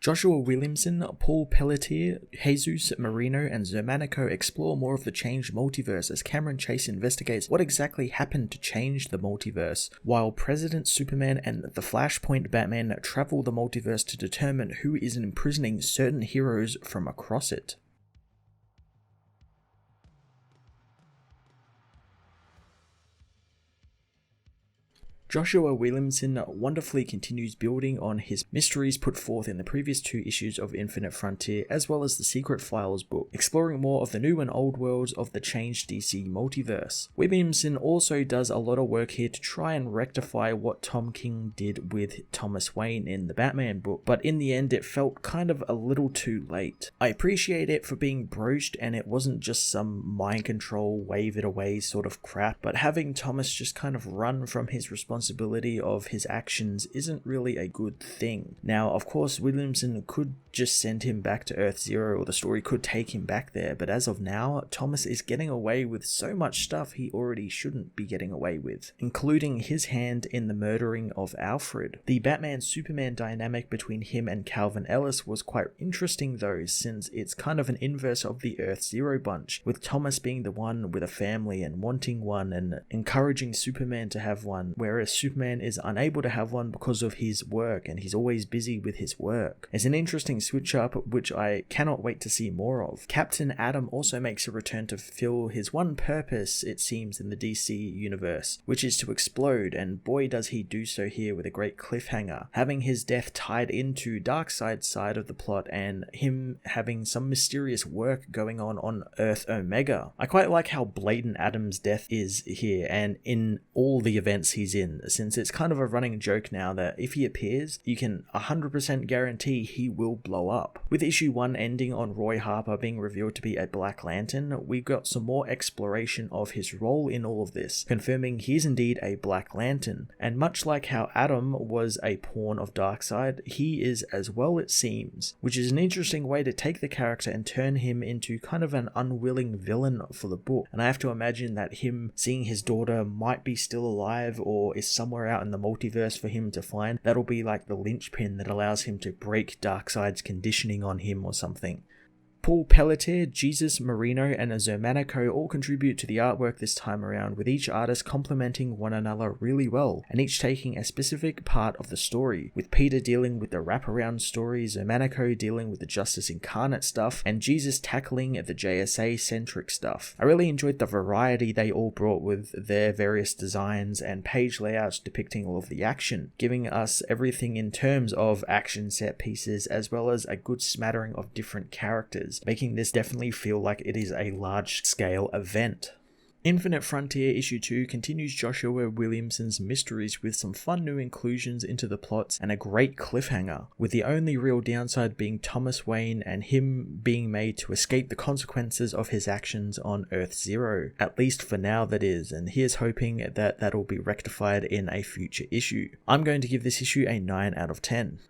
Joshua Williamson, Paul Pelletier, Jesus Marino, and Zermanico explore more of the changed multiverse as Cameron Chase investigates what exactly happened to change the multiverse, while President Superman and the Flashpoint Batman travel the multiverse to determine who is imprisoning certain heroes from across it. Joshua Williamson wonderfully continues building on his mysteries put forth in the previous 2 issues of Infinite Frontier, as well as the Secret Files book, exploring more of the new and old worlds of the changed DC multiverse. Williamson also does a lot of work here to try and rectify what Tom King did with Thomas Wayne in the Batman book, but in the end it felt kind of a little too late. I appreciate it for being broached and it wasn't just some mind control, wave it away sort of crap, but having Thomas just kind of run from his responsibility of his actions isn't really a good thing. Now, of course, Williamson could just send him back to Earth Zero, or the story could take him back there, but as of now, Thomas is getting away with so much stuff he already shouldn't be getting away with, including his hand in the murdering of Alfred. The Batman-Superman dynamic between him and Calvin Ellis was quite interesting though, since it's kind of an inverse of the Earth Zero bunch, with Thomas being the one with a family and wanting one and encouraging Superman to have one, whereas Superman is unable to have one because of his work and he's always busy with his work. It's an interesting switch up which I cannot wait to see more of. Captain Atom also makes a return to fulfill his one purpose, it seems, in the DC universe, which is to explode, and boy does he do so here with a great cliffhanger, having his death tied into Darkseid's side of the plot and him having some mysterious work going on Earth Omega. I quite like how blatant Atom's death is here and in all the events he's in, since it's kind of a running joke now that if he appears, you can 100% guarantee he will blow up. With issue 1 ending on Roy Harper being revealed to be a Black Lantern, we've got some more exploration of his role in all of this, confirming he is indeed a Black Lantern, and much like how Atom was a pawn of Darkseid, he is as well, it seems, which is an interesting way to take the character and turn him into kind of an unwilling villain for the book, and I have to imagine that him seeing his daughter might be still alive or is somewhere out in the multiverse for him to find. That'll be like the linchpin that allows him to break Darkseid's conditioning on him or something. Paul Pelletier, Jesus Marino, and Zermanico all contribute to the artwork this time around, with each artist complementing one another really well, and each taking a specific part of the story, with Peter dealing with the wraparound story, Zermanico dealing with the Justice Incarnate stuff, and Jesus tackling the JSA-centric stuff. I really enjoyed the variety they all brought with their various designs and page layouts depicting all of the action, giving us everything in terms of action set pieces as well as a good smattering of different characters, making this definitely feel like it is a large-scale event. Infinite Frontier issue 2 continues Joshua Williamson's mysteries with some fun new inclusions into the plots and a great cliffhanger, with the only real downside being Thomas Wayne and him being made to escape the consequences of his actions on Earth Zero, at least for now that is, and here's hoping that that'll be rectified in a future issue. I'm going to give this issue a 9 out of 10.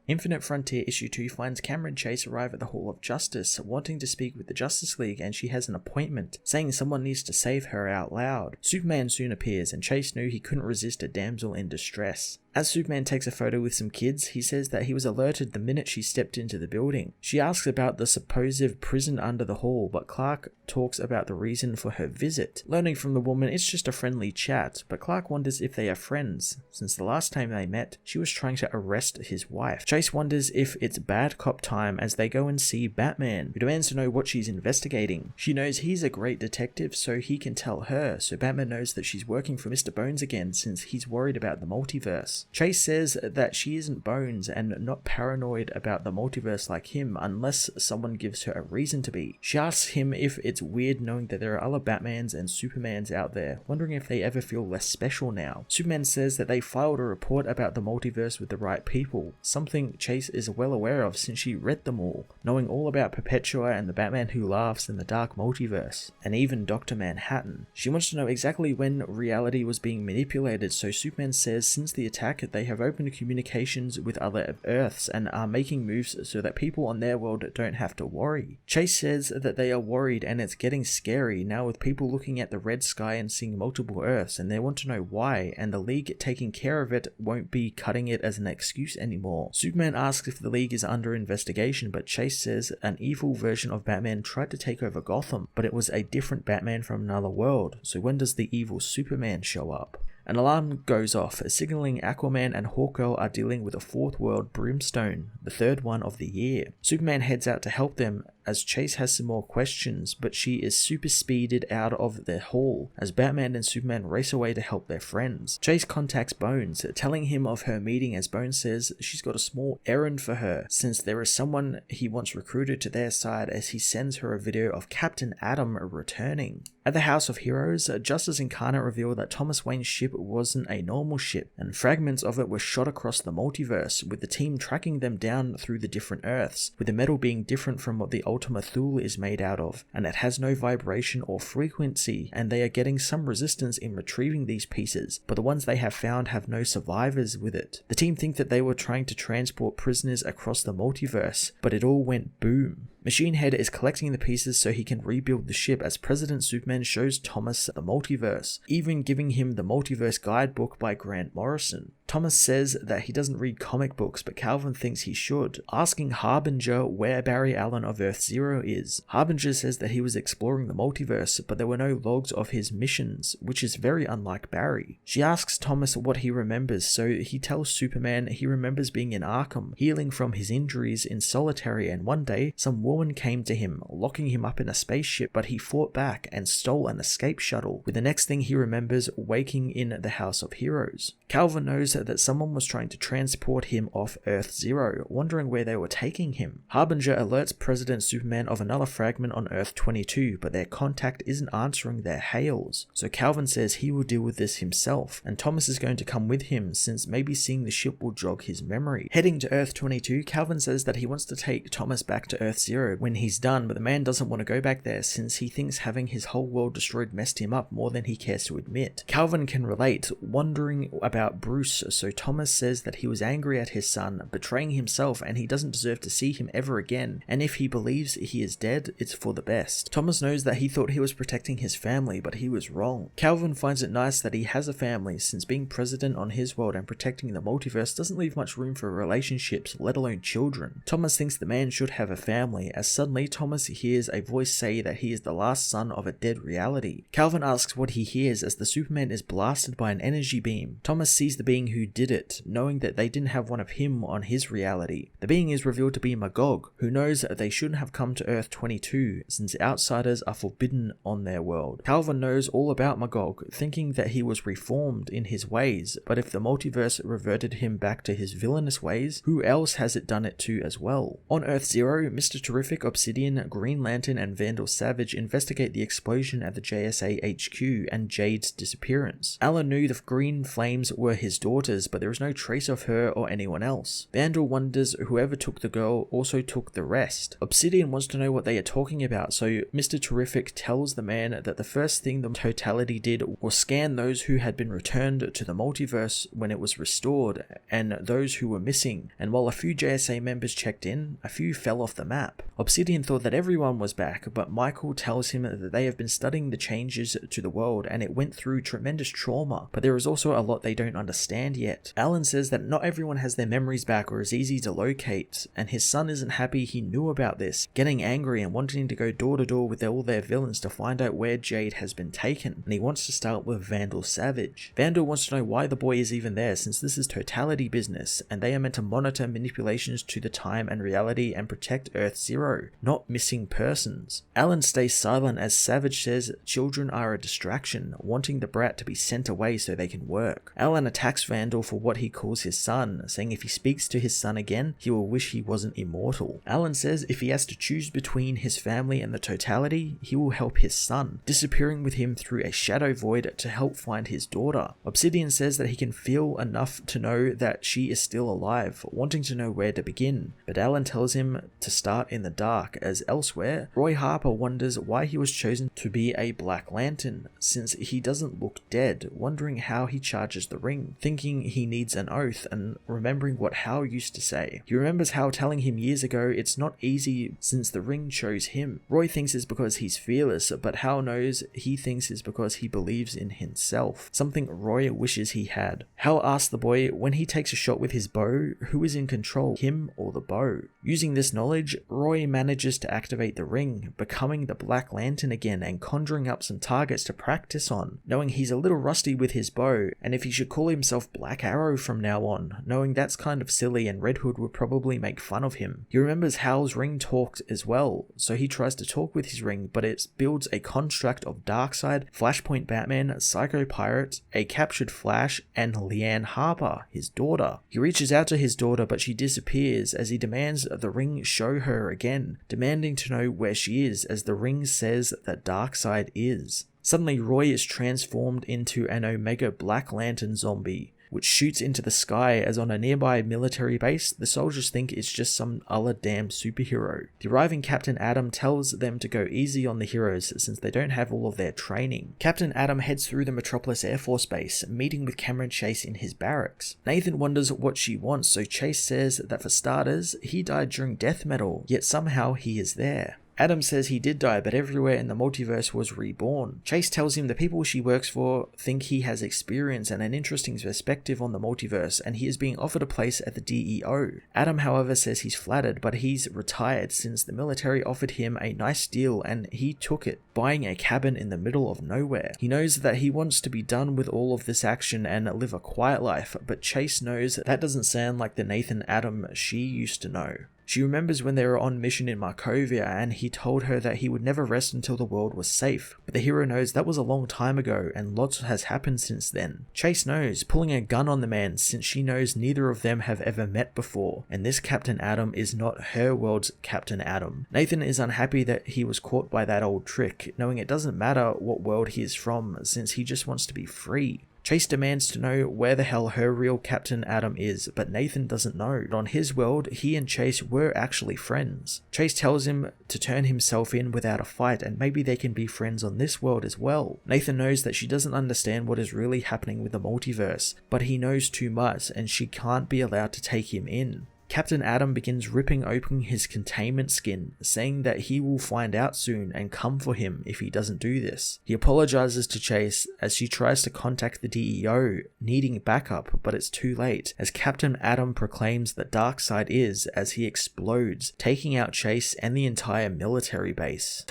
Infinite Frontier issue 2 finds Cameron Chase arrive at the Hall of Justice, wanting to speak with the Justice League, and she has an appointment, saying someone needs to save her out loud. Superman soon appears, and Chase knew he couldn't resist a damsel in distress. As Superman takes a photo with some kids, he says that he was alerted the minute she stepped into the building. She asks about the supposed prison under the hall, but Clark talks about the reason for her visit. Learning from the woman it's just a friendly chat, but Clark wonders if they are friends, since the last time they met, she was trying to arrest his wife. Chase wonders if it's bad cop time as they go and see Batman, who demands to know what she's investigating. She knows he's a great detective, so he can tell her, so Batman knows that she's working for Mr. Bones again since he's worried about the multiverse. Chase says that she isn't Bones and not paranoid about the multiverse like him unless someone gives her a reason to be. She asks him if it's weird knowing that there are other Batmans and Supermans out there, wondering if they ever feel less special now. Superman says that they filed a report about the multiverse with the right people, something Chase is well aware of since she read them all, knowing all about Perpetua and the Batman Who Laughs in the Dark Multiverse, and even Dr. Manhattan. She wants to know exactly when reality was being manipulated, so Superman says since the attack attack, they have opened communications with other Earths and are making moves so that people on their world don't have to worry. Chase says that they are worried and it's getting scary now with people looking at the red sky and seeing multiple Earths, and they want to know why, and the League taking care of it won't be cutting it as an excuse anymore. Superman asks if the League is under investigation, but Chase says an evil version of Batman tried to take over Gotham, but it was a different Batman from another world, so when does the evil Superman show up? An alarm goes off, signaling Aquaman and Hawkgirl are dealing with a fourth world Brimstone, the third one of the year. Superman heads out to help them as Chase has some more questions, but she is super speeded out of the hall as Batman and Superman race away to help their friends. Chase contacts Bones, telling him of her meeting as Bones says she's got a small errand for her since there is someone he wants recruited to their side as he sends her a video of Captain Atom returning. At the House of Heroes, Justice Incarnate revealed that Thomas Wayne's ship wasn't a normal ship, and fragments of it were shot across the multiverse, with the team tracking them down through the different Earths, with the metal being different from what the Ultima Thule is made out of, and it has no vibration or frequency, and they are getting some resistance in retrieving these pieces, but the ones they have found have no survivors with it. The team think that they were trying to transport prisoners across the multiverse, but it all went boom. Machine Head is collecting the pieces so he can rebuild the ship as President Superman shows Thomas the multiverse, even giving him the Multiverse Guidebook by Grant Morrison. Thomas says that he doesn't read comic books, but Calvin thinks he should, asking Harbinger where Barry Allen of Earth Zero is. Harbinger says that he was exploring the multiverse, but there were no logs of his missions, which is very unlike Barry. She asks Thomas what he remembers, so he tells Superman he remembers being in Arkham, healing from his injuries in solitary, and one day, some woman came to him, locking him up in a spaceship, but he fought back and stole an escape shuttle, with the next thing he remembers waking in the House of Heroes. Calvin knows that someone was trying to transport him off Earth Zero, wondering where they were taking him. Harbinger alerts President Superman of another fragment on Earth 22, but their contact isn't answering their hails, so Calvin says he will deal with this himself, and Thomas is going to come with him since maybe seeing the ship will jog his memory. Heading to Earth 22, Calvin says that he wants to take Thomas back to Earth Zero when he's done, but the man doesn't want to go back there since he thinks having his whole world destroyed messed him up more than he cares to admit. Calvin can relate, wondering about Bruce, so Thomas says that he was angry at his son, betraying himself, and he doesn't deserve to see him ever again, and if he believes he is dead, it's for the best. Thomas knows that he thought he was protecting his family, but he was wrong. Calvin finds it nice that he has a family, since being president on his world and protecting the multiverse doesn't leave much room for relationships, let alone children. Thomas thinks the man should have a family, as suddenly Thomas hears a voice say that he is the last son of a dead reality. Calvin asks what he hears as the Superman is blasted by an energy beam. Thomas sees the being who did it, knowing that they didn't have one of him on his reality. The being is revealed to be Magog, who knows that they shouldn't have come to Earth 22 since outsiders are forbidden on their world. Calvin knows all about Magog, thinking that he was reformed in his ways, but if the multiverse reverted him back to his villainous ways, who else has it done it to as well? On Earth Zero, Mr. Terrific, Obsidian, Green Lantern, and Vandal Savage investigate the explosion at the JSA HQ and Jade's disappearance. Alan knew the green flames were his daughters, but there is no trace of her or anyone else. Vandal wonders whoever took the girl also took the rest. Obsidian wants to know what they are talking about, so Mr. Terrific tells the man that the first thing the totality did was scan those who had been returned to the multiverse when it was restored, and those who were missing, and while a few JSA members checked in, a few fell off the map. Obsidian thought that everyone was back, but Michael tells him that they have been studying the changes to the world and it went through tremendous trauma, but there is also a lot they don't understand yet. Alan says that not everyone has their memories back or is easy to locate, and his son isn't happy he knew about this, getting angry and wanting to go door to door with all their villains to find out where Jade has been taken, and he wants to start with Vandal Savage. Vandal wants to know why the boy is even there since this is totality business, and they are meant to monitor manipulations to the time and reality and protect Earth Zero, not missing persons. Alan stays silent as Savage says children are a distraction, wanting the brat to be sent away so they can work. Alan attacks Vandal for what he calls his son, saying if he speaks to his son again, he will wish he wasn't immortal. Alan says if he has to choose between his family and the totality, he will help his son, disappearing with him through a shadow void to help find his daughter. Obsidian says that he can feel enough to know that she is still alive, wanting to know where to begin, but Alan tells him to start in the dark, as elsewhere, Roy Harper wonders why he was chosen to be a Black Lantern, since he doesn't look dead, wondering how he charges the ring, thinking thinking he needs an oath and remembering what Hal used to say. He remembers Hal telling him years ago it's not easy since the ring chose him. Roy thinks it's because he's fearless, but Hal knows he thinks it's because he believes in himself, something Roy wishes he had. Hal asks the boy when he takes a shot with his bow, who is in control, him or the bow? Using this knowledge, Roy manages to activate the ring, becoming the Black Lantern again and conjuring up some targets to practice on, knowing he's a little rusty with his bow, and if he should call himself Black Arrow from now on, knowing that's kind of silly and Red Hood would probably make fun of him. He remembers Hal's ring talked as well, so he tries to talk with his ring, but it builds a construct of Darkseid, Flashpoint Batman, Psycho Pirate, a captured Flash, and Leanne Harper, his daughter. He reaches out to his daughter, but she disappears as he demands the ring show her again, demanding to know where she is as the ring says that Darkseid is. Suddenly, Roy is transformed into an Omega Black Lantern zombie, which shoots into the sky as on a nearby military base, the soldiers think it's just some other damn superhero. The arriving Captain Atom tells them to go easy on the heroes since they don't have all of their training. Captain Atom heads through the Metropolis Air Force Base, meeting with Cameron Chase in his barracks. Nathan wonders what she wants, so Chase says that for starters, he died during death metal, yet somehow he is there. Adam says he did die, but everywhere in the multiverse was reborn. Chase tells him the people she works for think he has experience and an interesting perspective on the multiverse, and he is being offered a place at the DEO. Adam, however, says he's flattered, but he's retired since the military offered him a nice deal and he took it, buying a cabin in the middle of nowhere. He knows that he wants to be done with all of this action and live a quiet life, but Chase knows that doesn't sound like the Nathan Adam she used to know. She remembers when they were on mission in Markovia and he told her that he would never rest until the world was safe, but the hero knows that was a long time ago and lots has happened since then. Chase knows, pulling a gun on the man since she knows neither of them have ever met before, and this Captain Atom is not her world's Captain Atom. Nathan is unhappy that he was caught by that old trick, knowing it doesn't matter what world he is from since he just wants to be free. Chase demands to know where the hell her real Captain Atom is, but Nathan doesn't know. On his world, he and Chase were actually friends. Chase tells him to turn himself in without a fight and maybe they can be friends on this world as well. Nathan knows that she doesn't understand what is really happening with the multiverse, but he knows too much and she can't be allowed to take him in. Captain Atom begins ripping open his containment skin, saying that he will find out soon and come for him if he doesn't do this. He apologizes to Chase as she tries to contact the DEO, needing backup, but it's too late, as Captain Atom proclaims that Darkseid is as he explodes, taking out Chase and the entire military base.